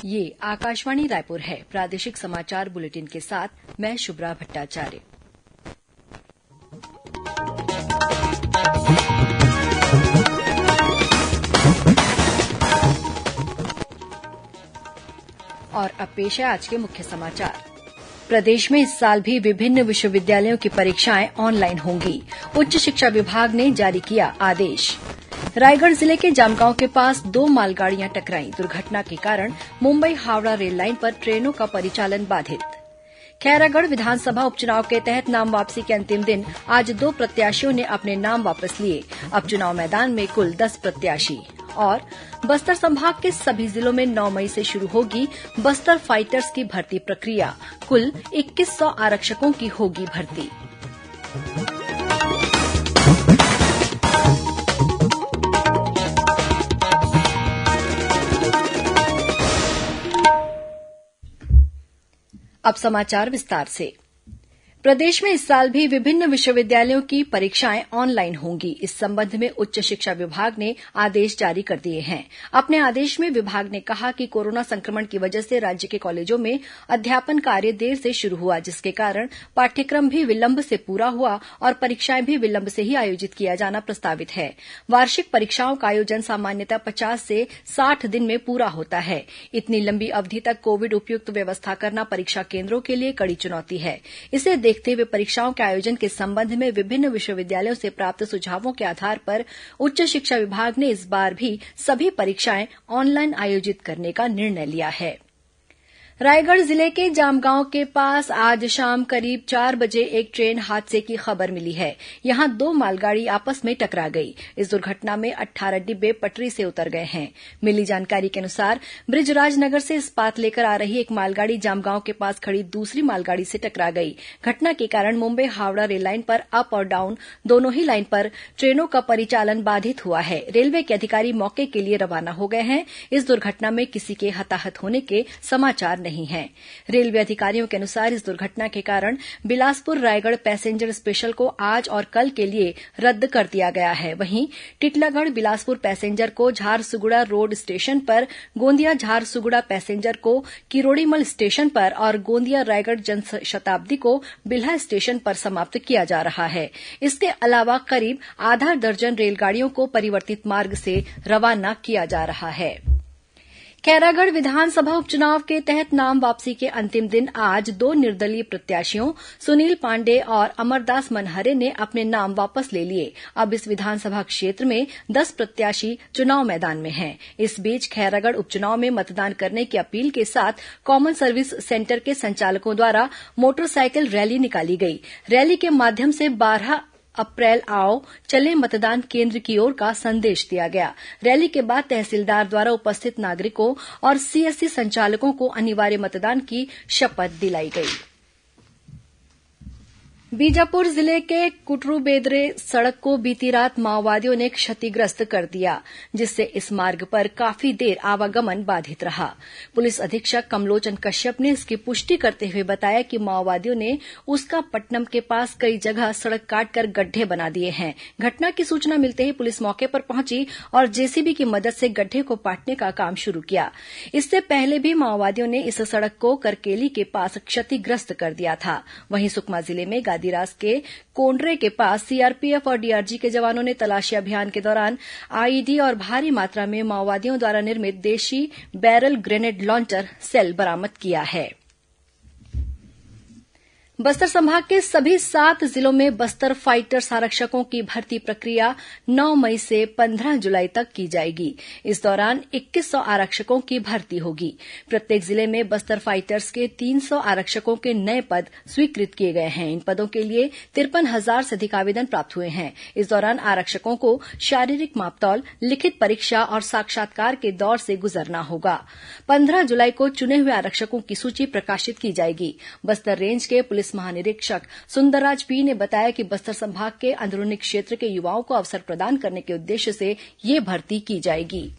ये आकाशवाणी रायपुर है। प्रादेशिक समाचार बुलेटिन के साथ मैं शुभ्रा भट्टाचार्य। और अब पेश है आज के मुख्य समाचार। प्रदेश में इस साल भी विभिन्न विश्वविद्यालयों की परीक्षाएं ऑनलाइन होंगी। उच्च शिक्षा विभाग ने जारी किया आदेश। रायगढ़ जिले के जामगांव के पास 2 मालगाड़ियां टकराई। दुर्घटना के कारण मुंबई हावड़ा रेल लाइन पर ट्रेनों का परिचालन बाधित। खैरागढ़ विधानसभा उपचुनाव के तहत नाम वापसी के अंतिम दिन आज 2 प्रत्याशियों ने अपने नाम वापस लिए। अब चुनाव मैदान में कुल 10 प्रत्याशी। और बस्तर संभाग के सभी जिलों में 9 मई से शुरू होगी बस्तर फाइटर्स की भर्ती प्रक्रिया। कुल 2100 आरक्षकों की होगी भर्ती। अब समाचार विस्तार से। प्रदेश में इस साल भी विभिन्न विश्वविद्यालयों की परीक्षाएं ऑनलाइन होंगी। इस संबंध में उच्च शिक्षा विभाग ने आदेश जारी कर दिए हैं। अपने आदेश में विभाग ने कहा कि कोरोना संक्रमण की वजह से राज्य के कॉलेजों में अध्यापन कार्य देर से शुरू हुआ, जिसके कारण पाठ्यक्रम भी विलंब से पूरा हुआ और परीक्षाएं भी विलंब से ही आयोजित किया जाना प्रस्तावित है। वार्षिक परीक्षाओं का आयोजन सामान्यतः 50 से 60 दिन में पूरा होता है। इतनी लंबी अवधि तक कोविड उपयुक्त व्यवस्था करना परीक्षा केंद्रों के लिए कड़ी चुनौती है। इसे देखते हुए परीक्षाओं के आयोजन के संबंध में विभिन्न विश्वविद्यालयों से प्राप्त सुझावों के आधार पर उच्च शिक्षा विभाग ने इस बार भी सभी परीक्षाएं ऑनलाइन आयोजित करने का निर्णय लिया है। रायगढ़ जिले के जामगांव के पास आज शाम करीब 4 बजे एक ट्रेन हादसे की खबर मिली है। यहां 2 मालगाड़ी आपस में टकरा गई। इस दुर्घटना में 18 डिब्बे पटरी से उतर गए हैं। मिली जानकारी के अनुसार बृजराजनगर से इस्पात लेकर आ रही एक मालगाड़ी जामगांव के पास खड़ी दूसरी मालगाड़ी से टकरा गई। घटना के कारण मुंबई हावड़ा रेल लाइन पर अप और डाउन दोनों ही लाइन पर ट्रेनों का परिचालन बाधित हुआ है। रेलवे के अधिकारी मौके के लिए रवाना हो गए हैं। इस दुर्घटना में किसी के हताहत होने के समाचार नहीं है। रेलवे अधिकारियों के अनुसार इस दुर्घटना के कारण बिलासपुर रायगढ़ पैसेंजर स्पेशल को आज और कल के लिए रद्द कर दिया गया है। वहीं टिटलागढ़ बिलासपुर पैसेंजर को झारसुगुड़ा रोड स्टेशन पर, गोंदिया झारसुगुड़ा पैसेंजर को किरोड़ीमल स्टेशन पर और गोंदिया रायगढ़ जनशताब्दी को बिल्हा स्टेशन पर समाप्त किया जा रहा है। इसके अलावा करीब आधा दर्जन रेलगाड़ियों को परिवर्तित मार्ग से रवाना किया जा रहा है। खैरागढ़ विधानसभा उपचुनाव के तहत नाम वापसी के अंतिम दिन आज 2 निर्दलीय प्रत्याशियों सुनील पांडे और अमरदास मनहरे ने अपने नाम वापस ले लिए। अब इस विधानसभा क्षेत्र में 10 प्रत्याशी चुनाव मैदान में हैं। इस बीच खैरागढ़ उपचुनाव में मतदान करने की अपील के साथ कॉमन सर्विस सेंटर के संचालकों द्वारा मोटरसाइकिल रैली निकाली गई। रैली के माध्यम से 12 अप्रैल आओ चले मतदान केंद्र की ओर का संदेश दिया गया। रैली के बाद तहसीलदार द्वारा उपस्थित नागरिकों और सीएससी संचालकों को अनिवार्य मतदान की शपथ दिलाई गई। बीजापुर जिले के कुटरू-बेदरे सड़क को बीती रात माओवादियों ने क्षतिग्रस्त कर दिया, जिससे इस मार्ग पर काफी देर आवागमन बाधित रहा। पुलिस अधीक्षक कमलोचन कश्यप ने इसकी पुष्टि करते हुए बताया कि माओवादियों ने उसका पट्टनम के पास कई जगह सड़क काटकर गड्ढे बना दिए हैं। घटना की सूचना मिलते ही पुलिस मौके पर पहुंची और जेसीबी की मदद से गड्ढे को पाटने का काम शुरू किया। इससे पहले भी माओवादियों ने इस सड़क को करकेली के पास क्षतिग्रस्त कर दिया था। वहीं सुकमा जिले में दिरास के कोंडरे के पास सीआरपीएफ और डीआरजी के जवानों ने तलाशी अभियान के दौरान आईईडी और भारी मात्रा में माओवादियों द्वारा निर्मित देशी बैरल ग्रेनेड लॉन्चर सेल बरामद किया है। बस्तर संभाग के सभी 7 जिलों में बस्तर फाइटर्स आरक्षकों की भर्ती प्रक्रिया 9 मई से 15 जुलाई तक की जाएगी। इस दौरान 2100 आरक्षकों की भर्ती होगी। प्रत्येक जिले में बस्तर फाइटर्स के 300 आरक्षकों के नए पद स्वीकृत किए गए हैं। इन पदों के लिए 53,000 से अधिक आवेदन प्राप्त हुए हैं। इस दौरान आरक्षकों को शारीरिक मापतौल, लिखित परीक्षा और साक्षात्कार के दौर से गुजरना होगा। 15 जुलाई को चुने हुए आरक्षकों की सूची प्रकाशित की जाएगी। बस्तर रेंज के पुलिस महानिरीक्षक सुंदरराज पी ने बताया कि बस्तर संभाग के अंदरूनी क्षेत्र के युवाओं को अवसर प्रदान करने के उद्देश्य से ये भर्ती की जाएगी।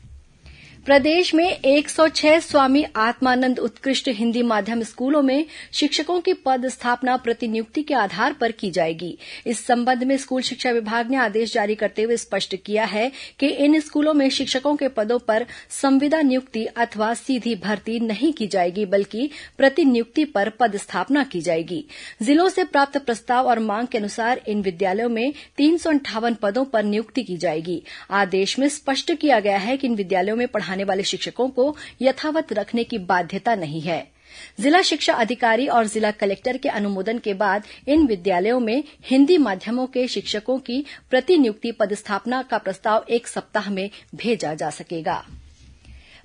प्रदेश में 106 स्वामी आत्मानंद उत्कृष्ट हिंदी माध्यम स्कूलों में शिक्षकों की पद स्थापना प्रतिनियुक्ति के आधार पर की जाएगी। इस संबंध में स्कूल शिक्षा विभाग ने आदेश जारी करते हुए स्पष्ट किया है कि इन स्कूलों में शिक्षकों के पदों पर संविदा नियुक्ति अथवा सीधी भर्ती नहीं की जाएगी, बल्कि प्रतिनियुक्ति पर पद स्थापना की जाएगी। जिलों से प्राप्त प्रस्ताव और मांग के अनुसार इन विद्यालयों में 358 पदों पर नियुक्ति की जाएगी। आदेश में स्पष्ट किया गया है कि इन विद्यालयों में पढ़ाने वाले शिक्षकों को यथावत रखने की बाध्यता नहीं है। जिला शिक्षा अधिकारी और जिला कलेक्टर के अनुमोदन के बाद इन विद्यालयों में हिंदी माध्यमों के शिक्षकों की प्रतिनियुक्ति पदस्थापना का प्रस्ताव 1 सप्ताह में भेजा जा सकेगा।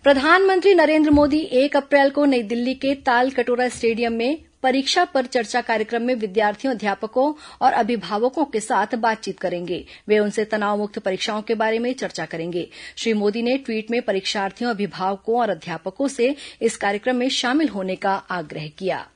प्रधानमंत्री नरेंद्र मोदी 1 अप्रैल को नई दिल्ली के तालकटोरा स्टेडियम में परीक्षा पर चर्चा कार्यक्रम में विद्यार्थियों, अध्यापकों और अभिभावकों के साथ बातचीत करेंगे। वे उनसे तनाव मुक्त परीक्षाओं के बारे में चर्चा करेंगे। श्री मोदी ने ट्वीट में परीक्षार्थियों, अभिभावकों और अध्यापकों से इस कार्यक्रम में शामिल होने का आग्रह किया।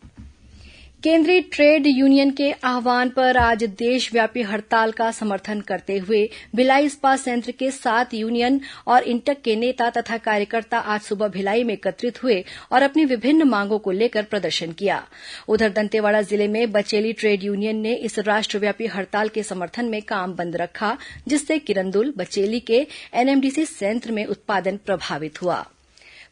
केंद्रीय ट्रेड यूनियन के आह्वान पर आज देशव्यापी हड़ताल का समर्थन करते हुए भिलाई इस्पात संयंत्र के 7 यूनियन और इंटक के नेता तथा कार्यकर्ता आज सुबह भिलाई में एकत्रित हुए और अपनी विभिन्न मांगों को लेकर प्रदर्शन किया। उधर दंतेवाड़ा जिले में बचेली ट्रेड यूनियन ने इस राष्ट्रव्यापी हड़ताल के समर्थन में काम बंद रखा, जिससे किरंदुल, बचेली के एनएमडीसी संयंत्र में उत्पादन प्रभावित हुआ।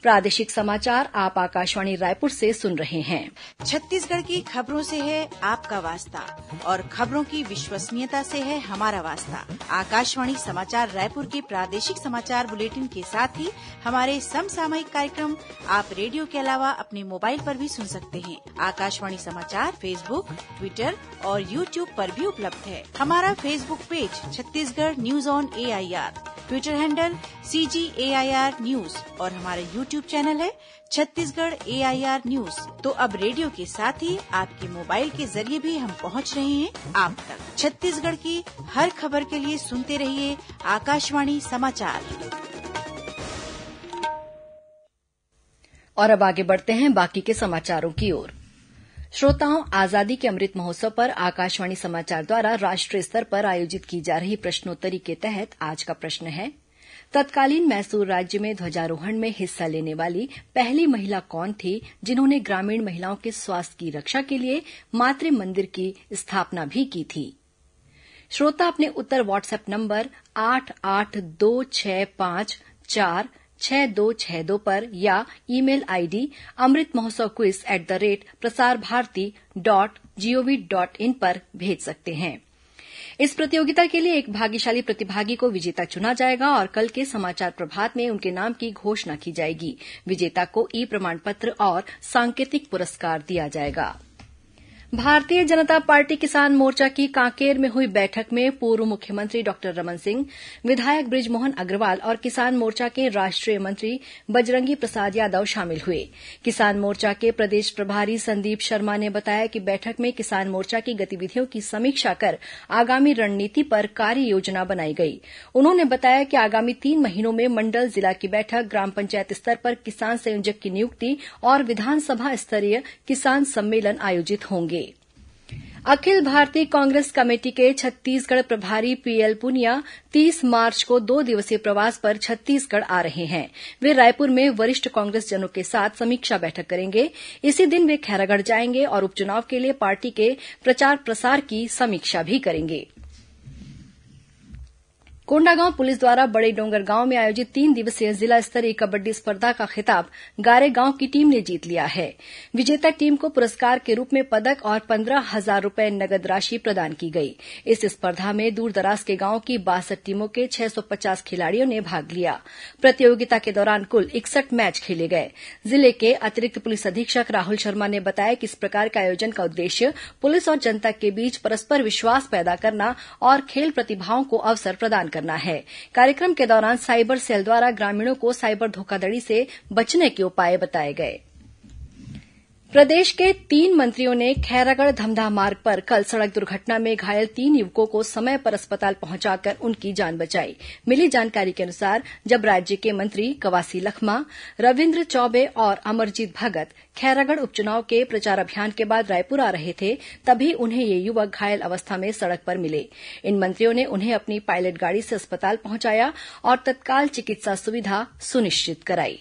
प्रादेशिक समाचार आप आकाशवाणी रायपुर से सुन रहे हैं। छत्तीसगढ़ की खबरों से है आपका वास्ता और खबरों की विश्वसनीयता से है हमारा वास्ता। आकाशवाणी समाचार रायपुर के प्रादेशिक समाचार बुलेटिन के साथ ही हमारे समसामयिक कार्यक्रम आप रेडियो के अलावा अपने मोबाइल पर भी सुन सकते हैं। आकाशवाणी समाचार फेसबुक, ट्विटर और यूट्यूब पर भी उपलब्ध है। हमारा Facebook page Chhattisgarh news on AIR, Twitter handle CGAIR news और हमारा यूट्यूब चैनल है छत्तीसगढ़ AIR न्यूज। तो अब रेडियो के साथ ही आपके मोबाइल के जरिए भी हम पहुंच रहे हैं आप तक। छत्तीसगढ़ की हर खबर के लिए सुनते रहिए आकाशवाणी समाचार। और अब आगे बढ़ते हैं बाकी के समाचारों की ओर। श्रोताओं, आजादी के अमृत महोत्सव पर आकाशवाणी समाचार द्वारा राष्ट्रीय स्तर पर आयोजित की जा रही प्रश्नोत्तरी के तहत आज का प्रश्न है, तत्कालीन मैसूर राज्य में ध्वजारोहण में हिस्सा लेने वाली पहली महिला कौन थी जिन्होंने ग्रामीण महिलाओं के स्वास्थ्य की रक्षा के लिए मातृ मंदिर की स्थापना भी की थी? श्रोता अपने उत्तर व्हाट्सएप नंबर 8826546262 पर या ईमेल आईडी amritmahotsav@prasarbharati.gov.in पर भेज सकते हैं। इस प्रतियोगिता के लिए एक भाग्यशाली प्रतिभागी को विजेता चुना जाएगा और कल के समाचार प्रभात में उनके नाम की घोषणा की जाएगी। विजेता को ई प्रमाण पत्र और सांकेतिक पुरस्कार दिया जाएगा। भारतीय जनता पार्टी किसान मोर्चा की कांकेर में हुई बैठक में पूर्व मुख्यमंत्री डॉक्टर रमन सिंह, विधायक बृजमोहन अग्रवाल और किसान मोर्चा के राष्ट्रीय मंत्री बजरंगी प्रसाद यादव शामिल हुए। किसान मोर्चा के प्रदेश प्रभारी संदीप शर्मा ने बताया कि बैठक में किसान मोर्चा की गतिविधियों की समीक्षा कर आगामी रणनीति पर कार्य योजना बनाई गई। उन्होंने बताया कि आगामी 3 महीनों में मंडल, जिला की बैठक, ग्राम पंचायत स्तर पर किसान संयोजक की नियुक्ति और विधानसभा स्तरीय किसान सम्मेलन आयोजित होंगे। अखिल भारतीय कांग्रेस कमेटी के छत्तीसगढ़ प्रभारी पीएल पुनिया 30 मार्च को 2 दिवसीय प्रवास पर छत्तीसगढ़ आ रहे हैं। वे रायपुर में वरिष्ठ कांग्रेसजनों के साथ समीक्षा बैठक करेंगे। इसी दिन वे खैरागढ़ जाएंगे और उपचुनाव के लिए पार्टी के प्रचार प्रसार की समीक्षा भी करेंगे। कोंडागांव पुलिस द्वारा बड़े डोंगरगांव में आयोजित 3 दिवसीय जिला स्तरीय कबड्डी स्पर्धा का खिताब गारेगांव की टीम ने जीत लिया है। विजेता टीम को पुरस्कार के रूप में पदक और 15,000 रुपए नगद राशि प्रदान की गई। इस स्पर्धा में दूरदराज के गांव की 62 टीमों के 650 खिलाड़ियों ने भाग लिया। प्रतियोगिता के दौरान कुल 61 मैच खेले गए। जिले के अतिरिक्त पुलिस अधीक्षक राहुल शर्मा ने बताया कि इस प्रकार के आयोजन का उद्देश्य पुलिस और जनता के बीच परस्पर विश्वास पैदा करना और खेल प्रतिभाओं को अवसर प्रदान करना है। कार्यक्रम के दौरान साइबर सेल द्वारा ग्रामीणों को साइबर धोखाधड़ी से बचने के उपाय बताए गए। प्रदेश के 3 मंत्रियों ने खैरागढ़ धमधा मार्ग पर कल सड़क दुर्घटना में घायल 3 युवकों को समय पर अस्पताल पहुंचाकर उनकी जान बचाई। मिली जानकारी के अनुसार जब राज्य के मंत्री कवासी लखमा, रविन्द्र चौबे और अमरजीत भगत खैरागढ़ उपचुनाव के प्रचार अभियान के बाद रायपुर आ रहे थे, तभी उन्हें ये युवक घायल अवस्था में सड़क पर मिले। इन मंत्रियों ने उन्हें अपनी पायलट गाड़ी से अस्पताल पहुंचाया और तत्काल चिकित्सा सुविधा सुनिश्चित कराई।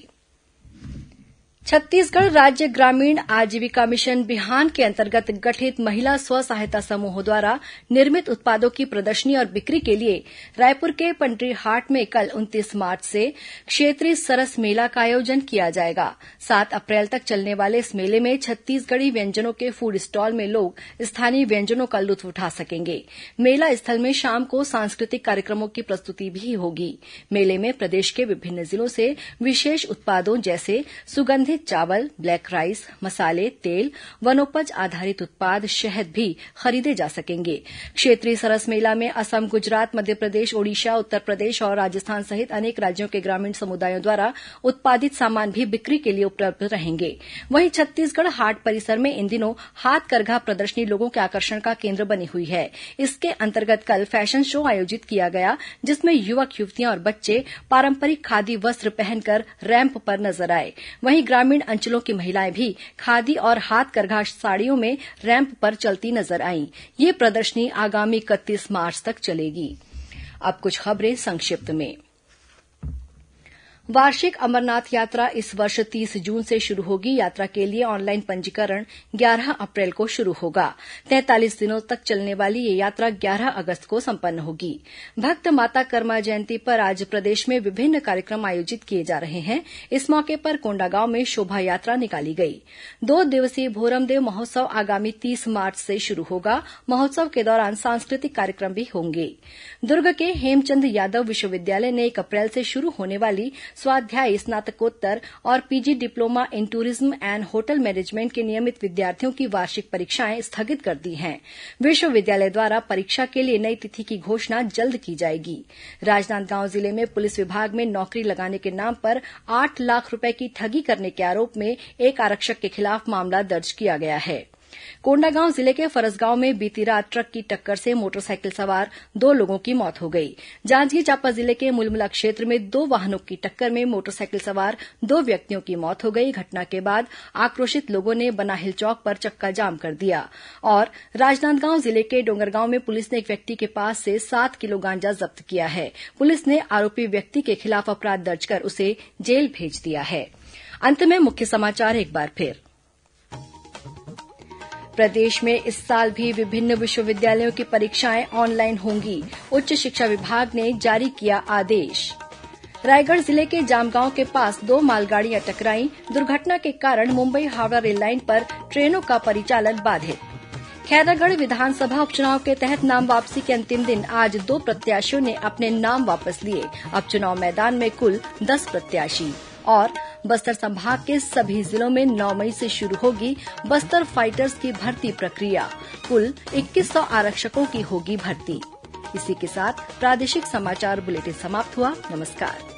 छत्तीसगढ़ राज्य ग्रामीण आजीविका मिशन बिहान के अंतर्गत गठित महिला स्व सहायता समूहों द्वारा निर्मित उत्पादों की प्रदर्शनी और बिक्री के लिए रायपुर के पंडरी हाट में कल 29 मार्च से क्षेत्रीय सरस मेला का आयोजन किया जाएगा। 7 अप्रैल तक चलने वाले इस मेले में छत्तीसगढ़ी व्यंजनों के फूड स्टॉल में लोग स्थानीय व्यंजनों का लुत्फ उठा सकेंगे। मेला स्थल में शाम को सांस्कृतिक कार्यक्रमों की प्रस्तुति भी होगी। मेले में प्रदेश के विभिन्न जिलों से विशेष उत्पादों जैसे सुगंधित चावल, ब्लैक राइस, मसाले, तेल, वनोपज आधारित उत्पाद, शहद भी खरीदे जा सकेंगे। क्षेत्रीय सरस मेला में असम, गुजरात, मध्यप्रदेश, ओडिशा, उत्तर प्रदेश और राजस्थान सहित अनेक राज्यों के ग्रामीण समुदायों द्वारा उत्पादित सामान भी बिक्री के लिए उपलब्ध रहेंगे। वहीं छत्तीसगढ़ हाट परिसर में इन दिनों हाथ करघा प्रदर्शनी लोगों के आकर्षण का केंद्र बनी हुई है। इसके अंतर्गत कल फैशन शो आयोजित किया गया, जिसमें युवक युवतियां और बच्चे पारंपरिक खादी वस्त्र पहनकर रैंप पर नजर आए। वहीं ग्रामीण अंचलों की महिलाएं भी खादी और हाथ करघा साड़ियों में रैंप पर चलती नजर आईं। ये प्रदर्शनी आगामी 31 मार्च तक चलेगी। अब कुछ खबरें संक्षिप्त में। वार्षिक अमरनाथ यात्रा इस वर्ष 30 जून से शुरू होगी। यात्रा के लिए ऑनलाइन पंजीकरण 11 अप्रैल को शुरू होगा। 43 दिनों तक चलने वाली ये यात्रा 11 अगस्त को संपन्न होगी। भक्त माता कर्मा जयंती पर आज प्रदेश में विभिन्न कार्यक्रम आयोजित किए जा रहे हैं। इस मौके पर कोंडागांव में शोभा यात्रा निकाली गई। 2 दिवसीय भोरमदेव महोत्सव आगामी 30 मार्च से शुरू होगा। महोत्सव के दौरान सांस्कृतिक कार्यक्रम भी होंगे। दुर्ग के हेमचंद यादव विश्वविद्यालय ने 1 अप्रैल से शुरू होने वाली स्वाध्यायी, स्नातकोत्तर और PG diploma in tourism and hotel management के नियमित विद्यार्थियों की वार्षिक परीक्षाएं स्थगित कर दी हैं। विश्वविद्यालय द्वारा परीक्षा के लिए नई तिथि की घोषणा जल्द की जाएगी। राजनांदगांव जिले में पुलिस विभाग में नौकरी लगाने के नाम पर 8 लाख रूपये की ठगी करने के आरोप में एक आरक्षक के खिलाफ मामला दर्ज किया गया है। कोंडागांव जिले के फरसगांव में बीती रात ट्रक की टक्कर से मोटरसाइकिल सवार 2 लोगों की मौत हो गई। जांजगीर चांपा जिले के मुलमुला क्षेत्र में 2 वाहनों की टक्कर में मोटरसाइकिल सवार 2 व्यक्तियों की मौत हो गई। घटना के बाद आक्रोशित लोगों ने बनाहिल चौक पर चक्का जाम कर दिया। और राजनांदगांव जिले के डोंगरगांव में पुलिस ने एक व्यक्ति के पास से 7 किलो गांजा जब्त किया है। पुलिस ने आरोपी व्यक्ति के खिलाफ अपराध दर्ज कर उसे जेल भेज दिया है। अंत में मुख्य समाचार एक बार फिर। प्रदेश में इस साल भी विभिन्न विश्वविद्यालयों की परीक्षाएं ऑनलाइन होंगी। उच्च शिक्षा विभाग ने जारी किया आदेश। रायगढ़ जिले के जामगांव के पास 2 मालगाड़ियां टकराईं। दुर्घटना के कारण मुंबई हावड़ा रेल लाइन पर ट्रेनों का परिचालन बाधित। खैरागढ़ विधानसभा उपचुनाव के तहत नाम वापसी के अंतिम दिन आज 2 प्रत्याशियों ने अपने नाम वापस लिए। अब चुनाव मैदान में कुल 10 प्रत्याशी। और बस्तर संभाग के सभी जिलों में 9 मई से शुरू होगी बस्तर फाइटर्स की भर्ती प्रक्रिया। कुल 2100 आरक्षकों की होगी भर्ती। इसी के साथ प्रादेशिक समाचार बुलेटिन समाप्त हुआ। नमस्कार।